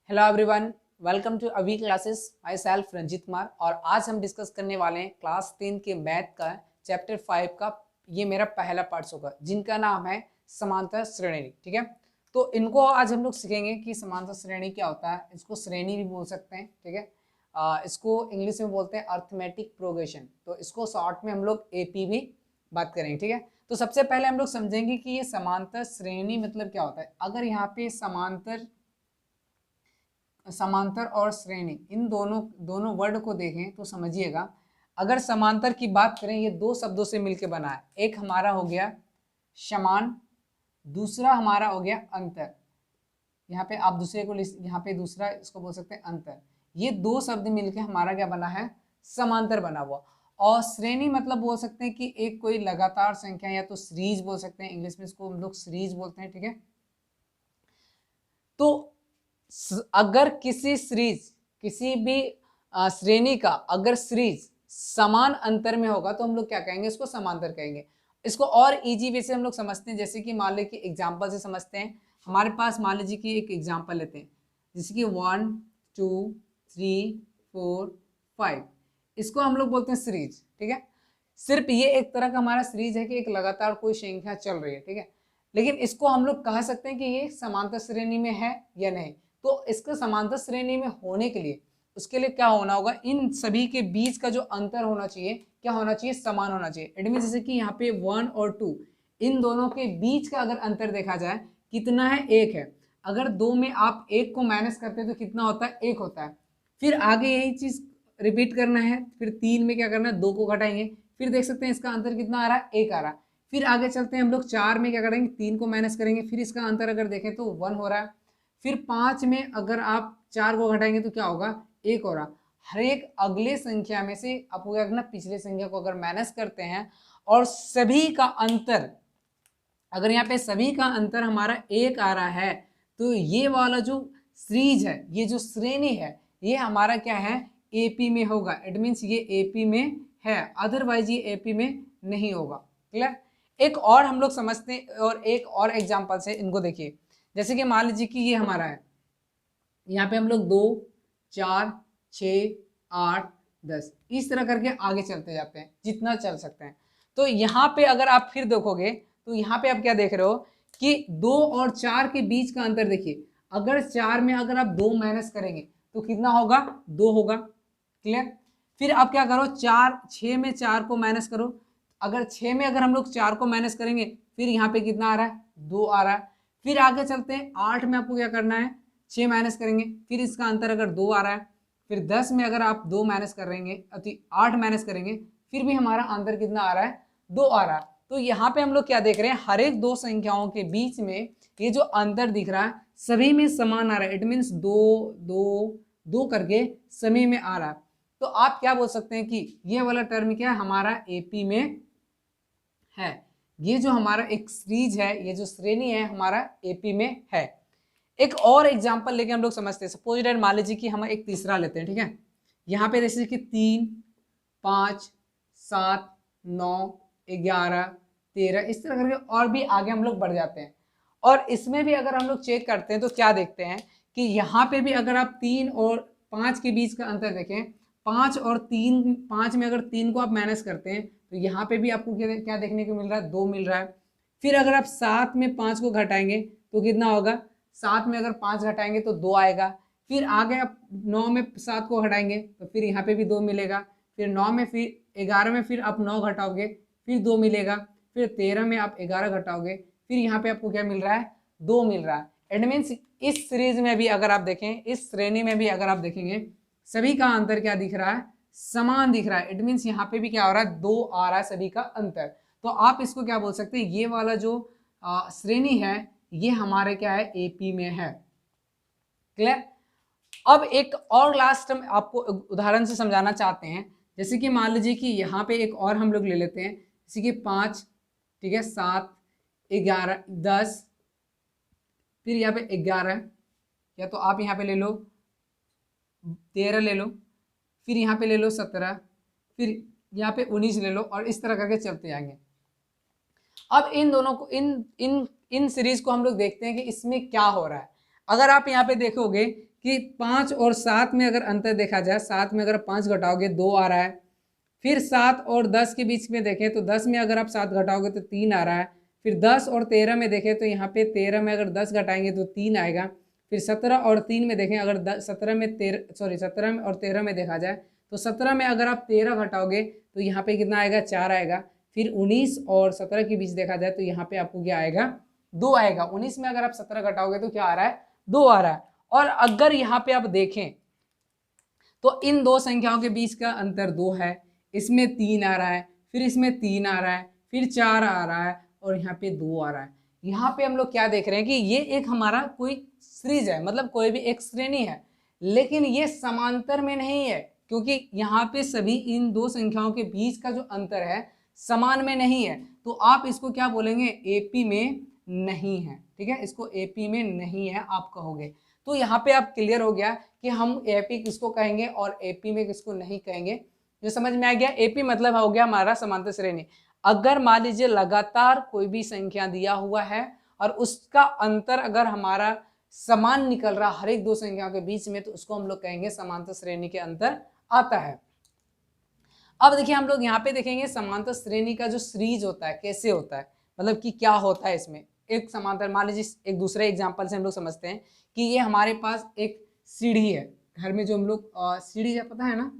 Hello everyone, welcome to Avi classes. My self Ranjit Kumar और आज हम डिस्कस करने वाले हैं क्लास 10 के मैथ का चैप्टर 5 का। ये मेरा पहला पार्ट होगा जिनका नाम है समांतर श्रेणी। ठीक है, तो इनको आज हम लोग सीखेंगे कि समांतर श्रेणी क्या होता है। इसको श्रेणी भी बोल सकते हैं। ठीक है, इसको इंग्लिश में बोलते हैं अर्थमेटिक प्रोग्रेशन। तो इसको शॉर्ट में हम लोग एपी भी बात करेंगे। ठीक है, तो सबसे पहले हम लोग समझेंगे कि ये समांतर श्रेणी मतलब क्या होता है। अगर यहाँ पे समांतर और श्रेणी इन दोनों वर्ड को देखें तो समझिएगा। अगर समांतर की बात करें, ये दो शब्दों से मिलकर बना है। एक हमारा हो गया समान, दूसरा हमारा हो गया अंतर। यहाँ पे आप दूसरे को यहाँ पे दूसरा इसको बोल सकते हैं अंतर। ये दो शब्द मिलके हमारा क्या बना है, समांतर बना हुआ। और श्रेणी मतलब बोल सकते हैं कि एक कोई लगातार संख्या, या तो सीरीज बोल सकते हैं, इंग्लिश में इसको हम लोग सीरीज बोलते हैं। ठीक है, तो अगर किसी भी श्रेणी का अगर सीरीज समान अंतर में होगा तो हम लोग क्या कहेंगे, इसको समांतर कहेंगे। इसको और इजी वे से हम लोग समझते हैं, जैसे कि मान लीजिए कि एग्जांपल से समझते हैं। हमारे पास मान लीजिए कि एक एग्जांपल लेते हैं, जैसे कि 1 2 3 4 5, इसको हम लोग बोलते हैं सीरीज। ठीक है, सिर्फ ये एक तरह का हमारा सीरीज है कि एक लगातार कोई संख्या चल रही है। ठीक है, लेकिन इसको हम लोग कह सकते हैं कि ये समांतर श्रेणी में है या नहीं। तो इसका समांतर श्रेणी में होने के लिए उसके लिए क्या होना होगा, इन सभी के बीच का जो अंतर होना चाहिए क्या होना चाहिए, समान होना चाहिए। इट मीन जैसे कि यहाँ पे 1 और 2, इन दोनों के बीच का अगर अंतर देखा जाए कितना है, 1 है। अगर 2 में आप 1 को माइनस करते हैं तो कितना होता है, 1 होता है। फिर आगे यही चीज रिपीट करना है। फिर 3 में क्या करना है, 2 को घटाएंगे, फिर देख सकते हैं इसका अंतर कितना आ रहा है, 1 आ रहा है। फिर आगे चलते हैं हम लोग 4 में क्या करेंगे, 3 को माइनस करेंगे, फिर इसका अंतर अगर देखें तो 1 हो रहा है। फिर 5 में अगर आप 4 को घटाएंगे तो क्या होगा, 1 हो रहा। हर एक अगले संख्या में से आपको क्या करना, पिछले संख्या को अगर माइनस करते हैं और सभी का अंतर, अगर यहाँ पे सभी का अंतर हमारा 1 आ रहा है, तो ये वाला जो सीरीज है, ये जो श्रेणी है, ये हमारा क्या है, एपी में होगा। इट मीन्स ये एपी में है, अदरवाइज ये एपी में नहीं होगा। क्लियर। एक और हम लोग समझते हैं, और एक और एग्जांपल से इनको देखिए। जैसे कि मान लीजिए कि ये हमारा है, यहाँ पे हम लोग 2 4 6 8 10 इस तरह करके आगे चलते जाते हैं जितना चल सकते हैं। तो यहाँ पे अगर आप फिर देखोगे तो यहाँ पे आप क्या देख रहे हो कि 2 और 4 के बीच का अंतर देखिए। अगर 4 में अगर आप 2 माइनस करेंगे तो कितना होगा, 2 होगा। क्लियर। फिर आप क्या करो, 6 में 4 को माइनस करो। अगर 6 में अगर हम लोग 4 को माइनस करेंगे फिर यहाँ पे कितना आ रहा है, 2 आ रहा है। फिर आगे चलते हैं, 8 में आपको क्या करना है, 6 माइनस करेंगे, फिर इसका अंतर अगर 2 आ रहा है। फिर 10 में अगर आप 2 माइनस करेंगे, 8 माइनस करेंगे, फिर भी हमारा अंतर कितना आ रहा है, 2 आ रहा है। तो यहाँ पे हम लोग क्या देख रहे हैं, हर एक दो संख्याओं के बीच में ये जो अंतर दिख रहा है सभी में समान आ रहा है। इट मीन्स 2 2 2 करके सभी में आ रहा है। तो आप क्या बोल सकते हैं कि ये वाला टर्म क्या है, हमारा एपी में है। ये जो हमारा एक सीरीज है, ये जो श्रेणी है हमारा एपी में है। एक और एग्जांपल लेके हम लोग समझते हैं। सपोज दैट मान लीजिए कि हम एक तीसरा लेते हैं। ठीक है, यहाँ पे जैसे कि 3 5 7 9 11 13 इस तरह करके और भी आगे हम लोग बढ़ जाते हैं। और इसमें भी अगर हम लोग चेक करते हैं तो क्या देखते हैं कि यहाँ पे भी अगर आप 3 और 5 के बीच का अंतर देखें, 5 और 3, 5 में अगर 3 को आप माइनस करते हैं तो यहाँ पे भी आपको क्या देखने को मिल रहा है, 2 मिल रहा है। फिर अगर आप 7 में 5 को घटाएंगे तो कितना होगा, 7 में अगर 5 घटाएंगे तो 2 आएगा। फिर आगे आप 9 में 7 को घटाएंगे तो फिर यहाँ पे भी 2 मिलेगा। फिर 9 में, फिर 11 में फिर आप 9 घटाओगे फिर 2 मिलेगा। फिर 13 में आप 11 घटाओगे, फिर यहाँ पे आपको क्या मिल रहा है, 2 मिल रहा है। इट मीन्स इस सीरीज में भी अगर आप देखें, इस श्रेणी में भी अगर आप देखेंगे, सभी का अंतर क्या दिख रहा है, समान दिख रहा है। इट मीन्स यहाँ पे भी क्या हो रहा है, 2 आ रहा है सभी का अंतर। तो आप इसको क्या बोल सकते हैं, ये वाला जो श्रेणी है ये हमारे क्या है, एपी में है। क्लियर। अब एक और लास्ट हम आपको उदाहरण से समझाना चाहते हैं। जैसे कि मान लीजिए कि यहाँ पे एक और हम लोग ले लेते हैं, जैसे कि 5, ठीक है, 7 11 10, फिर यहाँ पे 11, या तो आप यहाँ पे ले लो 13 ले लो, फिर यहाँ पे ले लो 17, फिर यहाँ पे 19 ले लो, और इस तरह करके चलते जाएंगे। अब इन दोनों को, इन इन इन सीरीज को हम लोग देखते हैं कि इसमें क्या हो रहा है। अगर आप यहाँ पे देखोगे कि 5 और 7 में अगर अंतर देखा जाए, 7 में अगर 5 घटाओगे 2 आ रहा है। फिर 7 और 10 के बीच में देखें तो 10 में अगर आप 7 घटाओगे तो 3 आ रहा है। फिर 10 और 13 में देखें तो यहाँ पे 13 में अगर 10 घटाएंगे तो 3 आएगा। फिर 17 और 3 में देखें, अगर 17 में और 13 में देखा जाए तो 17 में अगर आप 13 घटाओगे तो यहाँ पे कितना आएगा, 4 आएगा। फिर 19 और 17 के बीच देखा जाए तो यहाँ पे आपको क्या आएगा, 2 आएगा। 19 में अगर आप 17 घटाओगे तो क्या आ रहा है, 2 आ रहा है। और अगर यहाँ पे आप देखें तो इन दो संख्याओं के बीच का अंतर 2 है, इसमें 3 आ रहा है, फिर इसमें 3 आ रहा है, फिर 4 आ रहा है और यहाँ पे 2 आ रहा है। यहाँ पे हम लोग क्या देख रहे हैं कि ये एक हमारा कोई सीरीज है, मतलब कोई भी एक श्रेणी है, लेकिन ये समांतर में नहीं है, क्योंकि यहाँ पे सभी इन दो संख्याओं के बीच का जो अंतर है समान में नहीं है। तो आप इसको क्या बोलेंगे, एपी में नहीं है। ठीक है, इसको एपी में नहीं है आप कहोगे। तो यहाँ पे आप क्लियर हो गया कि हम एपी किसको कहेंगे और एपी में किसको नहीं कहेंगे। जो समझ में आ गया, एपी मतलब हो गया हमारा समांतर श्रेणी। अगर मान लीजिए लगातार कोई भी संख्या दिया हुआ है और उसका अंतर अगर हमारा समान निकल रहा हर एक दो संख्याओं के बीच में, तो उसको हम लोग कहेंगे समांतर श्रेणी के अंतर आता है। अब देखिए हम लोग यहाँ पे देखेंगे समांतर श्रेणी का जो सीरीज होता है कैसे होता है, मतलब कि क्या होता है इसमें। एक समांतर, मान लीजिए एक दूसरे एग्जाम्पल से हम लोग समझते हैं कि ये हमारे पास एक सीढ़ी है, घर में जो हम लोग सीढ़ी है, पता है ना,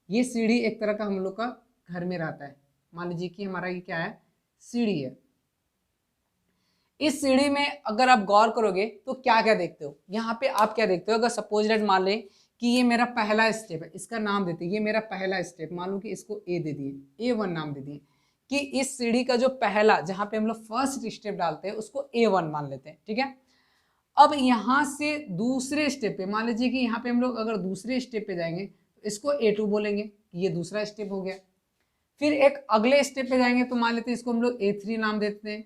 ये सीढ़ी एक तरह का हम लोग का घर में रहता है। मान लीजिए कि हमारा ये क्या है, सीढ़ी है। इस सीढ़ी में अगर आप गौर करोगे तो क्या क्या देखते हो, यहाँ पे आप क्या देखते हो। अगर सपोज डेट मान लें कि ये मेरा पहला स्टेप है, इसका नाम देते हैं, ये मेरा पहला स्टेप, मान लो कि इसको ए दे दिए, A1 नाम दे दिए, कि इस सीढ़ी का जो पहला, जहाँ पे हम लोग फर्स्ट स्टेप डालते हैं उसको A1 मान लेते हैं। ठीक है, अब यहाँ से दूसरे स्टेप पे, मान लीजिए कि यहाँ पे हम लोग अगर दूसरे स्टेप पे जाएंगे तो इसको A2 बोलेंगे, ये दूसरा स्टेप हो गया। फिर एक अगले स्टेप पे जाएंगे तो मान लेते हैं इसको हम लोग A3 नाम देते हैं।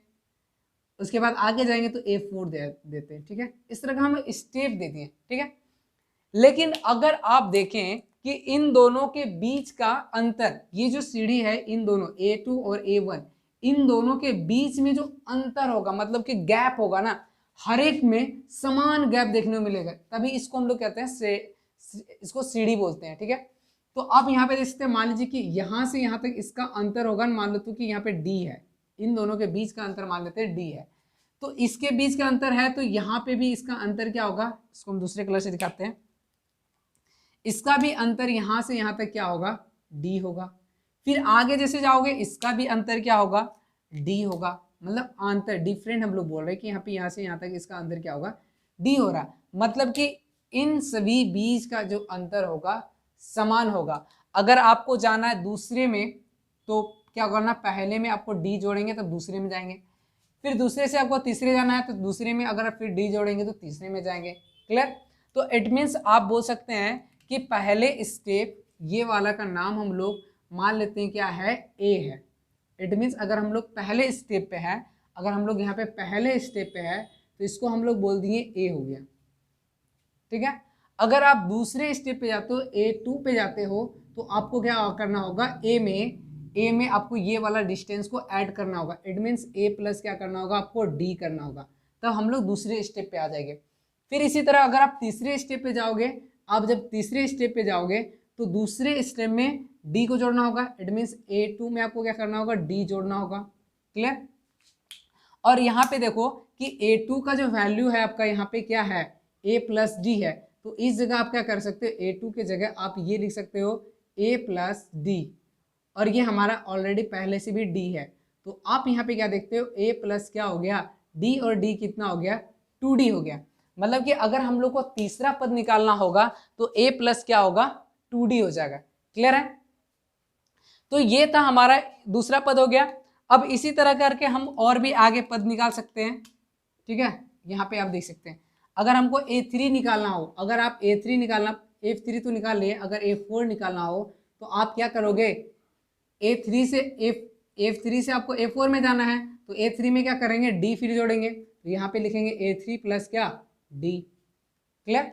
उसके बाद आगे जाएंगे तो A4 देते हैं। ठीक है, इस तरह का हम स्टेप दे दिए। ठीक है, लेकिन अगर आप देखें कि इन दोनों के बीच का अंतर, ये जो सीढ़ी है इन दोनों A2 और A1, इन दोनों के बीच में जो अंतर होगा, मतलब कि गैप होगा ना, हर एक में समान गैप देखने को मिलेगा, तभी इसको हम लोग कहते हैं इसको सीढ़ी बोलते हैं। ठीक है, तो आप यहाँ पे देख सकते हैं, मान लीजिए कि यहाँ से यहाँ तक इसका अंतर होगा, मान लो तो कि यहाँ पे D है, इन दोनों के बीच का अंतर मान लेते हैं D है, तो इसके बीच का अंतर है, तो यहाँ पे भी इसका अंतर क्या होगा, इसको हम दूसरे कलर से दिखाते हैं, इसका भी अंतर यहाँ से यहाँ तक क्या होगा, D होगा। फिर आगे जैसे जाओगे इसका भी अंतर क्या होगा, D होगा। मतलब अंतर डिफरेंट हम लोग बोल रहे हैं कि यहाँ पे यहाँ से यहाँ तक इसका अंतर क्या होगा, D हो रहा, मतलब कि इन सभी बीज का जो अंतर होगा समान होगा। अगर आपको जाना है दूसरे में तो क्या करना, पहले में आपको D जोड़ेंगे तब दूसरे में जाएंगे, फिर दूसरे से आपको तीसरे जाना है तो दूसरे में अगर फिर D जोड़ेंगे तो तीसरे में जाएंगे। क्लियर, तो इट मीन्स आप बोल सकते हैं कि पहले स्टेप ये वाला का नाम हम लोग मान लेते हैं क्या है, A है। इट मीन्स अगर हम लोग पहले स्टेप पे है, अगर हम लोग यहाँ पे पहले स्टेप पे है तो इसको हम लोग बोल दिए A हो गया। ठीक है, अगर आप दूसरे स्टेप पे जाते हो, A2 पे जाते हो, तो आपको क्या करना होगा, A में आपको ये वाला डिस्टेंस को ऐड करना होगा। इट मीन्स A प्लस क्या करना होगा, आपको D करना होगा, तब हम लोग दूसरे स्टेप पे आ जाएंगे। फिर इसी तरह अगर आप तीसरे स्टेप पे जाओगे, आप जब तीसरे स्टेप पे जाओगे तो दूसरे स्टेप में D को जोड़ना होगा। इट मीन्स A2 में आपको क्या करना होगा, D जोड़ना होगा। क्लियर, और यहाँ पे देखो कि A2 का जो वैल्यू है आपका यहाँ पे क्या है, A प्लस D है, तो इस जगह आप क्या कर सकते हो, A2 के जगह आप ये लिख सकते हो A प्लस D, और ये हमारा ऑलरेडी पहले से भी D है, तो आप यहाँ पे क्या देखते हो, A प्लस क्या हो गया, D, और D कितना हो गया, 2D हो गया। मतलब कि अगर हम लोग को तीसरा पद निकालना होगा तो A प्लस क्या होगा, 2D हो जाएगा। क्लियर है, तो ये था हमारा दूसरा पद हो गया। अब इसी तरह करके हम और भी आगे पद निकाल सकते हैं। ठीक है, यहाँ पे आप देख सकते हैं, अगर हमको A3 निकालना हो, अगर आप A3 निकालना, F3 तो निकाल लिए, अगर A4 निकालना हो तो आप क्या करोगे, A3 से F3 से आपको A4 में जाना है, तो A3 में क्या करेंगे, D फिर जोड़ेंगे, तो यहाँ पे लिखेंगे A3 प्लस क्या, D। क्लियर,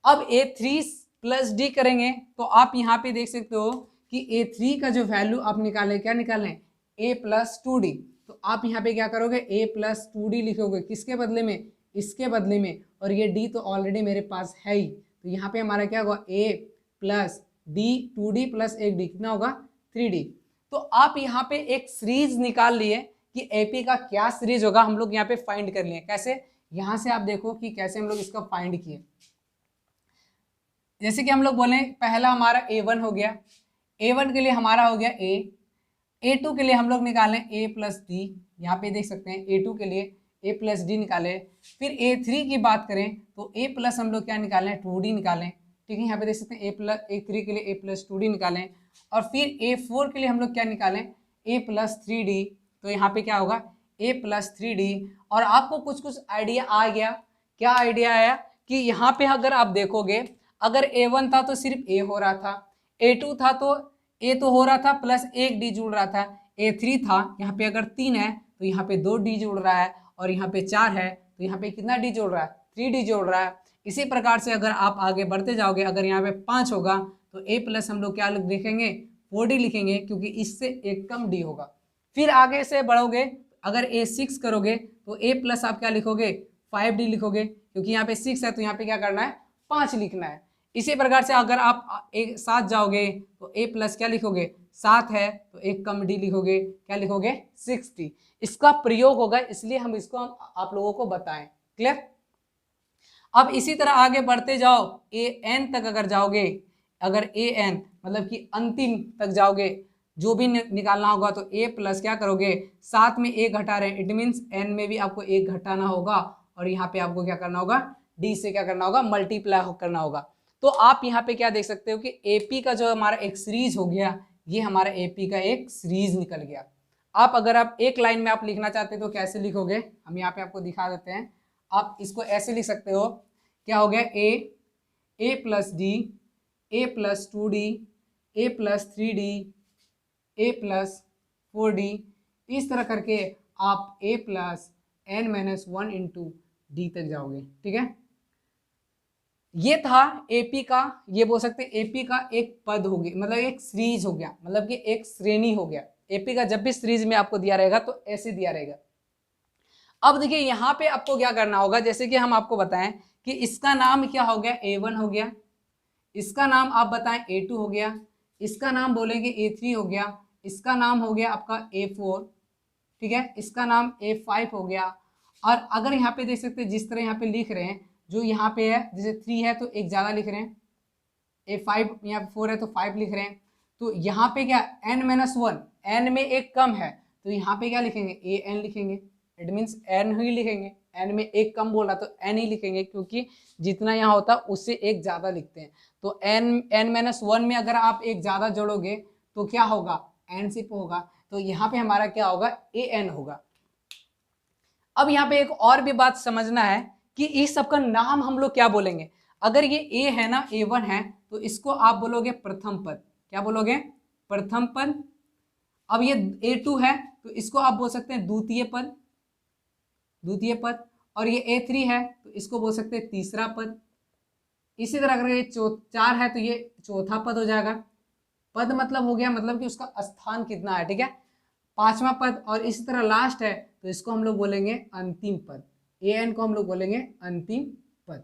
अब A3 प्लस D करेंगे तो आप यहाँ पे देख सकते हो कि A3 का जो वैल्यू आप निकालें, क्या निकालें, A प्लस 2D, तो आप यहाँ पे क्या करोगे, A प्लस 2D लिखोगे, किसके बदले में, इसके बदले में, और ये D तो ऑलरेडी मेरे पास है ही, तो तो यहाँ पे हमारा क्या होगा a plus D 2d plus 1d कितना होगा 3d। तो आप यहाँ पे एक सीरीज निकाल लिए कि एपी का क्या सीरीज होगा, हम लोग यहाँ पे फाइंड कर लिए। कैसे, यहाँ से आप देखो कि कैसे हम लोग इसका फाइंड किए। जैसे कि हम लोग बोले पहला हमारा a1 हो गया, a1 के लिए हमारा हो गया a, a2 के लिए हम लोग निकालें a प्लस डी, यहाँ पे देख सकते हैं a2 के लिए a प्लस डी निकाले। फिर a3 की बात करें तो a प्लस हम लोग क्या निकालें 2d निकालें, ठीक है। यहाँ पे देख सकते हैं a3 के लिए a प्लस 2d निकालें, और फिर a4 के लिए हम लोग क्या निकालें a प्लस 3d। तो यहाँ पे क्या होगा a प्लस 3d। और आपको कुछ कुछ आइडिया आ गया, क्या आइडिया आया कि यहाँ पे अगर आप देखोगे, अगर a1 था तो सिर्फ a हो रहा था, a2 था तो a तो हो रहा था प्लस 1d जुड़ रहा था, a3 था यहाँ पे अगर 3 है तो यहाँ पे 2d जुड़ रहा है, और यहाँ पे 4 है तो यहाँ पे कितना d जोड़ रहा है 3d जोड़ रहा है। इसी प्रकार से अगर आप आगे बढ़ते जाओगे, अगर यहाँ पे 5 होगा तो a प्लस हम लोग क्या लिखेंगे 4d लिखेंगे, क्योंकि इससे एक कम d होगा। फिर आगे से बढ़ोगे, अगर a6 करोगे तो a प्लस आप क्या लिखोगे 5d लिखोगे, क्योंकि यहाँ पे 6 है तो यहाँ पे क्या करना है 5 लिखना है। इसी प्रकार से अगर आप एक साथ जाओगे तो a प्लस क्या लिखोगे 7 है तो एक कम d लिखोगे, क्या लिखोगे 6d। इसका प्रयोग होगा, इसलिए हम इसको आप लोगों को बताएं। क्लियर। अब इसी तरह आगे बढ़ते जाओ, an तक अगर जाओगे, अगर an मतलब कि अंतिम तक जाओगे, जो भी निकालना होगा तो a प्लस क्या करोगे 7 में 1 घटा रहे हैं, इट मीन्स n में भी आपको 1 घटाना होगा, और यहाँ पे आपको क्या करना होगा d से क्या करना होगा मल्टीप्लाई करना होगा। तो आप यहाँ पे क्या देख सकते हो कि AP का जो हमारा एक सीरीज हो गया, ये हमारा AP का एक सीरीज निकल गया। आप अगर आप एक लाइन में आप लिखना चाहते हो तो कैसे लिखोगे, हम यहाँ पे आपको दिखा देते हैं। आप इसको ऐसे लिख सकते हो, क्या हो गया a plus D, a plus 2d, a plus 3d, a plus 4d, इस तरह करके आप a plus n minus 1 into D तक जाओगे। ठीक है, ये था एपी का, ये बोल सकते हैं एपी का एक पद हो गया, मतलब एक सीरीज हो गया, मतलब कि एक श्रेणी हो गया। एपी का जब भी सीरीज में आपको दिया रहेगा तो ऐसे दिया रहेगा। अब देखिए यहाँ पे आपको क्या करना होगा, जैसे कि हम आपको बताएं कि इसका नाम क्या हो गया a1 हो गया, इसका नाम आप बताएं a2 हो गया, इसका नाम बोलेंगे a3 हो गया, इसका नाम हो गया आपका a4, ठीक है, इसका नाम a5 हो गया। और अगर यहाँ पे देख सकते हैं जिस तरह यहाँ पे लिख रहे हैं, जो यहाँ पे है जैसे 3 है तो एक ज़्यादा लिख रहे हैं, a5 यहाँ पे 4 है तो 5 लिख रहे हैं। तो यहाँ पे क्या n माइनस 1, n में एक कम है तो यहाँ पे क्या लिखेंगे an लिखेंगे, इट मीन्स n ही लिखेंगे, n में एक कम बोला तो n ही लिखेंगे, क्योंकि जितना यहाँ होता है उससे एक ज़्यादा लिखते हैं। तो n माइनस 1 में अगर आप एक ज़्यादा जोड़ोगे तो क्या होगा n सिर्फ होगा, तो यहाँ पे हमारा क्या होगा an होगा। अब यहाँ पे एक और भी बात समझना है कि इस सब का नाम हम लोग क्या बोलेंगे। अगर ये a है ना a1 है तो इसको आप बोलोगे प्रथम पद, क्या बोलोगे प्रथम पद। अब ये a2 है तो इसको आप बोल सकते हैं द्वितीय पद, द्वितीय पद। और ये a3 है तो इसको बोल सकते हैं तीसरा पद। इसी तरह अगर ये 4 है तो ये चौथा पद हो जाएगा। पद मतलब हो गया मतलब कि उसका स्थान कितना है, ठीक है, पांचवा पद। और इसी तरह लास्ट है तो इसको हम लोग बोलेंगे अंतिम पद, an को हम लोग बोलेंगे अंतिम पद।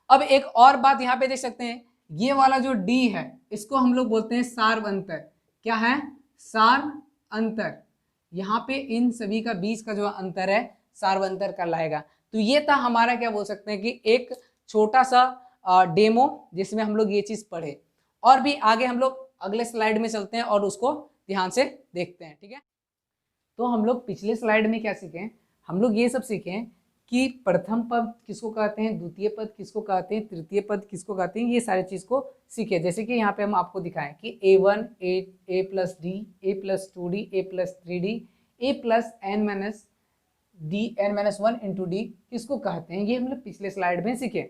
अब एक और बात यहाँ पे देख सकते हैं, ये वाला जो d है इसको हम लोग बोलते हैं सार्व अंतर। क्या है सार्व अंतर, यहाँ पे इन सभी का बीच का जो अंतर है सार्व अंतर कहलाएगा। तो ये था हमारा क्या बोल सकते हैं कि एक छोटा सा डेमो जिसमें हम लोग ये चीज पढ़े। और भी आगे हम लोग अगले स्लाइड में चलते हैं और उसको ध्यान से देखते हैं। ठीक है, तो हम लोग पिछले स्लाइड में क्या सीखे, हम लोग ये सब सीखे कि प्रथम पद किसको कहते हैं, द्वितीय पद किसको कहते हैं, तृतीय पद किसको कहते हैं, ये सारी चीज को सीखे। जैसे कि यहाँ पे हम आपको दिखाएं कि a1 a plus D, a plus 2d, a plus 3d, a plus n minus D n minus 1 into D किसको कहते हैं, ये हम लोग पिछले स्लाइड में सीखे।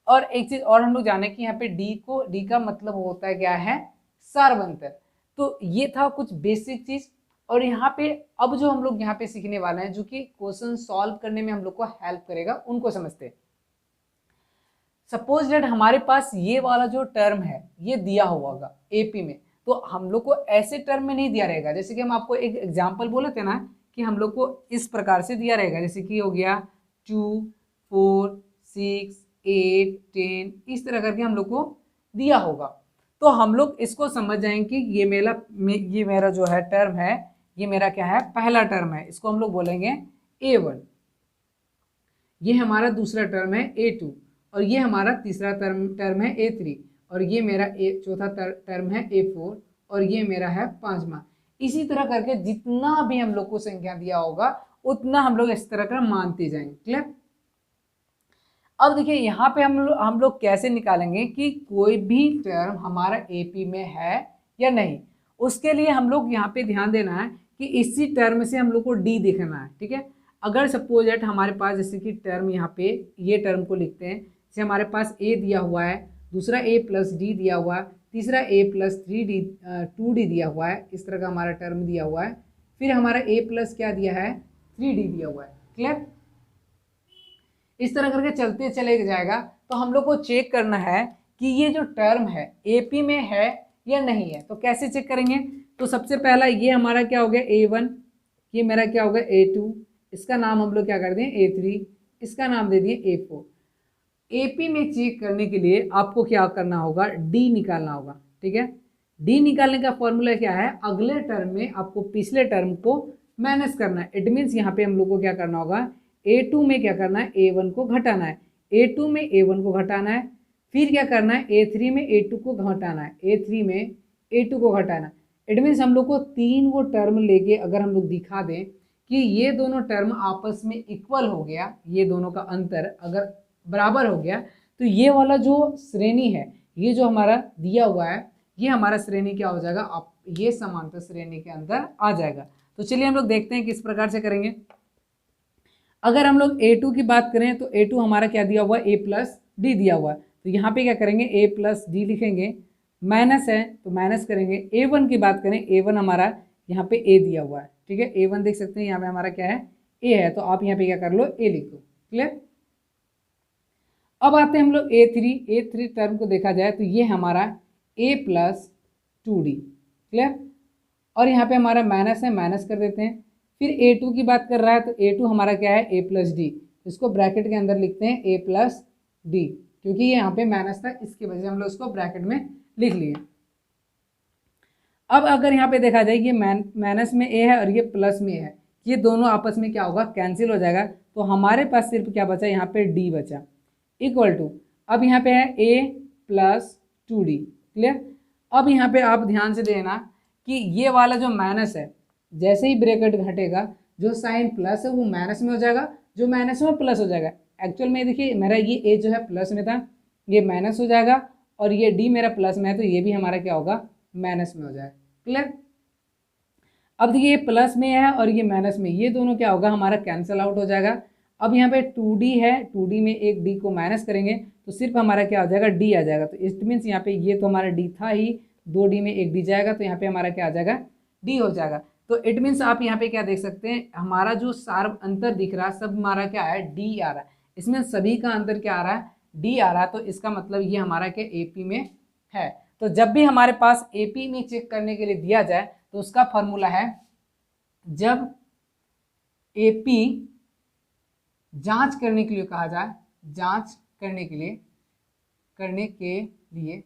और एक चीज और हम लोग जाने कि यहाँ पे डी का मतलब होता है क्या है सार्व अंतर। तो ये था कुछ बेसिक चीज। और यहाँ पे अब जो हम लोग यहाँ पे सीखने वाले हैं जो कि क्वेश्चन सॉल्व करने में हम लोग को हेल्प करेगा, उनको समझते हैं। सपोज दैट हमारे पास ये वाला जो टर्म है ये दिया हुआ होगा एपी में, तो हम लोग को ऐसे टर्म में नहीं दिया रहेगा। जैसे कि हम आपको एक एग्जाम्पल बोले थे ना कि हम लोग को इस प्रकार से दिया रहेगा, जैसे कि हो गया 2 4 6 8, 10 इस तरह करके हम लोग को दिया होगा। तो हम लोग इसको समझ जाएंगे कि ये मेरा जो है टर्म है, ये मेरा क्या है, पहला टर्म है, इसको हम लोग बोलेंगे A1। ये हमारा दूसरा टर्म है A2 और ये हमारा तीसरा टर्म है A3 और ये मेरा चौथा टर्म है A4 और ये मेरा है पांचवा। इसी तरह करके जितना भी हम लोग को संख्या दिया होगा उतना हम लोग इस तरह का मानते जाएंगे। क्लियर? अब देखिए यहाँ पे हम लोग कैसे निकालेंगे कि कोई भी टर्म हमारा एपी में है या नहीं। उसके लिए हम लोग यहाँ पे ध्यान देना है कि इसी टर्म से हम लोग को डी देखना है। ठीक है, अगर सपोज एट हमारे पास जैसे कि टर्म यहाँ पे ये टर्म को लिखते हैं, जैसे हमारे पास ए दिया हुआ है, दूसरा ए प्लस डी दिया हुआ है, तीसरा ए प्लस 2d दिया हुआ है, इस तरह का हमारा टर्म दिया हुआ है, फिर हमारा ए प्लस क्या दिया है, 3d दिया हुआ है। क्लियर? इस तरह करके चलते चले जाएगा। तो हम लोग को चेक करना है कि ये जो टर्म है एपी में है या नहीं है। तो कैसे चेक करेंगे? तो सबसे पहला ये हमारा क्या हो गया A1, ये मेरा क्या होगा A2, इसका नाम हम लोग क्या कर दें A3, इसका नाम दे दिए A4। एपी में चेक करने के लिए आपको क्या करना होगा, डी निकालना होगा। ठीक है, डी निकालने का फॉर्मूला क्या है, अगले टर्म में आपको पिछले टर्म को माइनस करना है। इट मीन्स यहाँ पे हम लोग को क्या करना होगा, A2 में क्या करना है, A1 को घटाना है, A2 में A1 को घटाना है, फिर क्या करना है, A3 में A2 को घटाना है, A3 में A2 को घटाना है। इट मीन्स हम लोग को तीन वो टर्म लेके अगर हम लोग दिखा दें कि ये दोनों टर्म आपस में इक्वल हो गया, ये दोनों का अंतर अगर बराबर हो गया, तो ये वाला जो श्रेणी है, ये जो हमारा दिया हुआ है, ये हमारा श्रेणी क्या हो जाएगा, आप ये समांतर श्रेणी के अंदर आ जाएगा। तो चलिए हम लोग देखते हैं किस प्रकार से करेंगे। अगर हम लोग A2 की बात करें तो A2 हमारा क्या दिया हुआ है, A प्लस डी दिया हुआ है। तो यहाँ पे क्या करेंगे, A प्लस डी लिखेंगे, माइनस है तो माइनस करेंगे। A1 की बात करें, A1 हमारा यहाँ पे A दिया हुआ है। ठीक है, A1 देख सकते हैं यहाँ पे हमारा क्या है, A है, तो आप यहाँ पे क्या कर लो, A लिख लो। क्लियर? अब आते हैं हम लोग A3 टर्म को देखा जाए तो ये हमारा A प्लस 2d। क्लियर? और यहाँ पे हमारा माइनस है, माइनस कर देते हैं। फिर A2 की बात कर रहा है तो A2 हमारा क्या है, A प्लस डी, इसको ब्रैकेट के अंदर लिखते हैं A प्लस डी, क्योंकि ये यहाँ पे माइनस था, इसकी वजह से हम लोग इसको ब्रैकेट में लिख लिए। अब अगर यहाँ पे देखा जाए ये माइनस में A है और ये प्लस में है, ये दोनों आपस में क्या होगा, कैंसिल हो जाएगा। तो हमारे पास सिर्फ क्या बचा, यहाँ पे D बचा, इक्वल टू, अब यहाँ पे है A प्लस 2d। क्लियर? अब यहाँ पे आप ध्यान से देना कि ये वाला जो माइनस है, जैसे ही ब्रैकेट घटेगा, जो साइन प्लस है वो माइनस में हो जाएगा, जो माइनस में प्लस हो जाएगा। एक्चुअल में देखिए मेरा ये A जो है प्लस में था, ये माइनस हो जाएगा, और ये D मेरा प्लस में है तो ये भी हमारा क्या होगा, माइनस में हो जाएगा। क्लियर? अब देखिए ये प्लस में है और ये माइनस में, ये दोनों क्या होगा, हमारा कैंसिल आउट हो जाएगा। अब यहाँ पे 2d है, 2d में एक d को माइनस करेंगे तो सिर्फ हमारा क्या हो जाएगा, d आ जाएगा। तो इट मीन्स यहाँ पे ये तो हमारा d था ही, 2d में एक d जाएगा तो यहाँ पे हमारा क्या आ जाएगा, d हो जाएगा। तो इट मीन्स आप यहाँ पे क्या देख सकते हैं, हमारा जो सारा अंतर दिख रहा है सब हमारा क्या है, d आ रहा है। इसमें सभी का अंतर क्या आ रहा है, d आ रहा है। तो इसका मतलब ये हमारा क्या AP में है। तो जब भी हमारे पास AP में चेक करने के लिए दिया जाए तो उसका फॉर्मूला है, जब AP जांच करने के लिए कहा जाए, जांच करने के लिए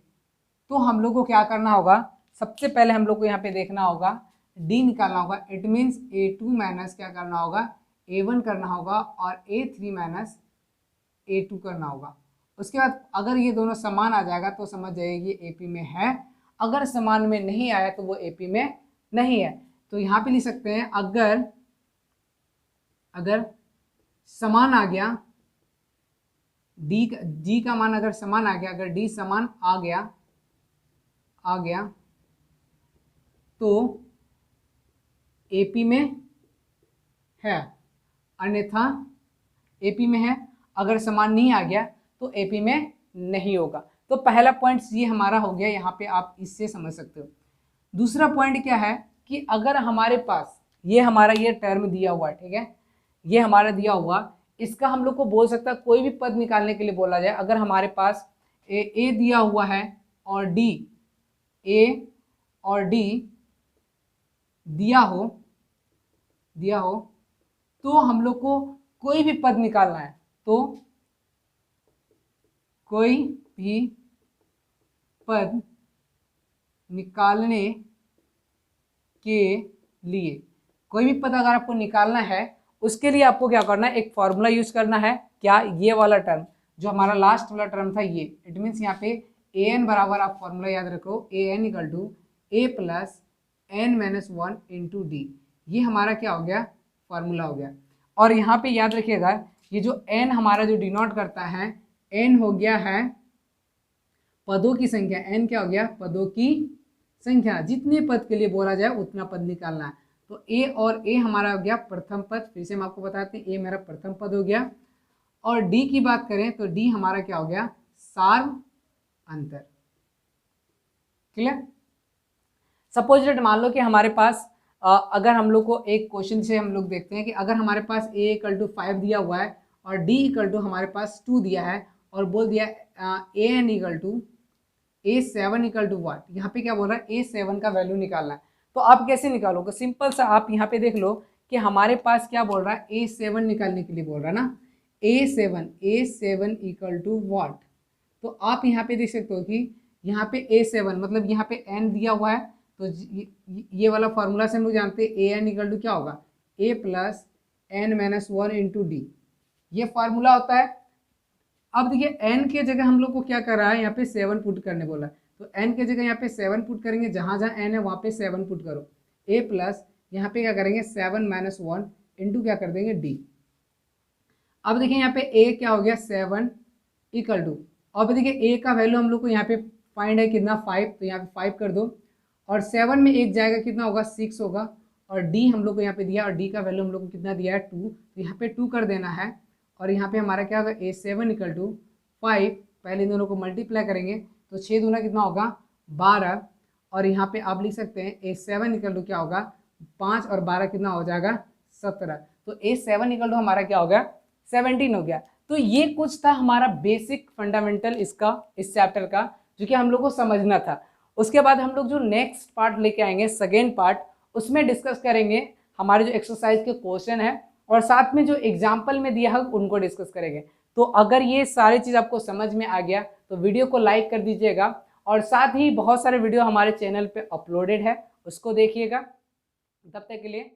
तो हम लोग को क्या करना होगा, सबसे पहले हम लोग को यहाँ पे देखना होगा, D निकालना होगा। इट मीन्स A2 माइनस क्या करना होगा, A1 करना होगा, और A3 माइनस A2 करना होगा। उसके बाद अगर ये दोनों समान आ जाएगा तो समझ जाइए ये AP में है, अगर समान में नहीं आया तो वो AP में नहीं है। तो यहाँ पे लिख सकते हैं, अगर समान आ गया, D का मान अगर समान आ गया, अगर D समान आ गया तो AP में है, अन्यथा AP में है। अगर समान नहीं आ गया तो AP में नहीं होगा। तो पहला पॉइंट ये हमारा हो गया, यहाँ पे आप इससे समझ सकते हो। दूसरा पॉइंट क्या है कि अगर हमारे पास ये टर्म दिया हुआ है, ठीक है, ये हमारा दिया हुआ, इसका हम लोग को बोल सकता है, कोई भी पद निकालने के लिए बोला जाए, अगर हमारे पास A दिया हुआ है और A और D दिया हो तो हम लोग को कोई भी पद निकालना है तो कोई भी पद निकालने के लिए, कोई भी पद अगर आपको निकालना है उसके लिए आपको क्या करना है, एक फॉर्मूला यूज करना है। क्या? ये वाला टर्म जो हमारा लास्ट वाला टर्म था ये, इट मीन्स यहाँ पे ए एन बराबर, आप फॉर्मूला याद रखो, A N equal to A plus N minus one into D. ये हमारा क्या हो गया, फॉर्मूला हो गया। और यहाँ पे याद रखिएगा ये जो एन हमारा जो डिनोट करता है, एन हो गया है पदों की संख्या। एन क्या हो गया, पदों की संख्या। जितने पद के लिए बोला जाए उतना पद निकालना है। तो ए और ए हमारा हो गया प्रथम पद, फिर से हम आपको बताते हैं, ए मेरा प्रथम पद हो गया। और डी की बात करें तो डी हमारा क्या हो गया, सार अंतर। क्लियर? सपोज दैट मान लो कि हमारे पास अगर हम लोग को एक क्वेश्चन से हम लोग देखते हैं कि अगर हमारे पास a इक्वल टू 5 दिया हुआ है और d इक्वल टू हमारे पास 2 दिया है और बोल दिया A N equal to A7 equal to what. यहाँ पे क्या बोल रहा है, A7 का वैल्यू निकालना है। तो आप कैसे निकालोगे? सिंपल सा, आप यहाँ पे देख लो कि हमारे पास क्या बोल रहा है, A7 निकालने के लिए बोल रहा है ना, A7 इक्वल टू व्हाट। तो आप यहाँ पे देख सकते हो कि यहाँ पे A7 मतलब यहाँ पे n दिया हुआ है, तो ये वाला फॉर्मूला से हम लोग जानते हैं ए एन इक्वल टू क्या होगा, a plus N minus one into D. ये फार्मूला होता है। अब देखिए n के जगह हम लोग को क्या कर रहा है, यहाँ पे 7 पुट करने बोला है। तो n के जगह यहाँ पे 7 पुट करेंगे, जहाँ जहाँ n है वहाँ पे 7 पुट करो। a प्लस यहाँ पे क्या करेंगे 7 माइनस वन इंटू क्या कर देंगे d। अब देखिए यहाँ पे a क्या हो गया 7 इक्वल टू, अब देखिए a का वैल्यू हम लोग को यहाँ पे फाइंड है कितना 5, तो यहाँ पे 5 कर दो और 7 में एक जाएगा कितना होगा 6 होगा। और d हम लोग को यहाँ पे दिया और d का वैल्यू हम लोग को कितना दिया है 2, तो यहाँ पे 2 कर देना है। और यहाँ पे हमारा क्या होगा A7 इक्वल टू 5, पहले इन दोनों को मल्टीप्लाई करेंगे तो 6 दूना कितना होगा 12। और यहाँ पे आप लिख सकते हैं A7 इक्वल टू क्या होगा 5 और 12 कितना हो जाएगा 17। तो A7 इक्वल टू हमारा क्या हो गया 17 हो गया। तो ये कुछ था हमारा बेसिक फंडामेंटल इसका, इस चैप्टर का, जो कि हम लोग को समझना था। उसके बाद हम लोग जो नेक्स्ट पार्ट लेके आएंगे, सेकेंड पार्ट, उसमें डिस्कस करेंगे हमारे जो एक्सरसाइज के क्वेश्चन है और साथ में जो एग्जाम्पल में दिया है उनको डिस्कस करेंगे। तो अगर ये सारी चीज़ आपको समझ में आ गया तो वीडियो को लाइक कर दीजिएगा और साथ ही बहुत सारे वीडियो हमारे चैनल पे अपलोडेड है, उसको देखिएगा। तब तक के लिए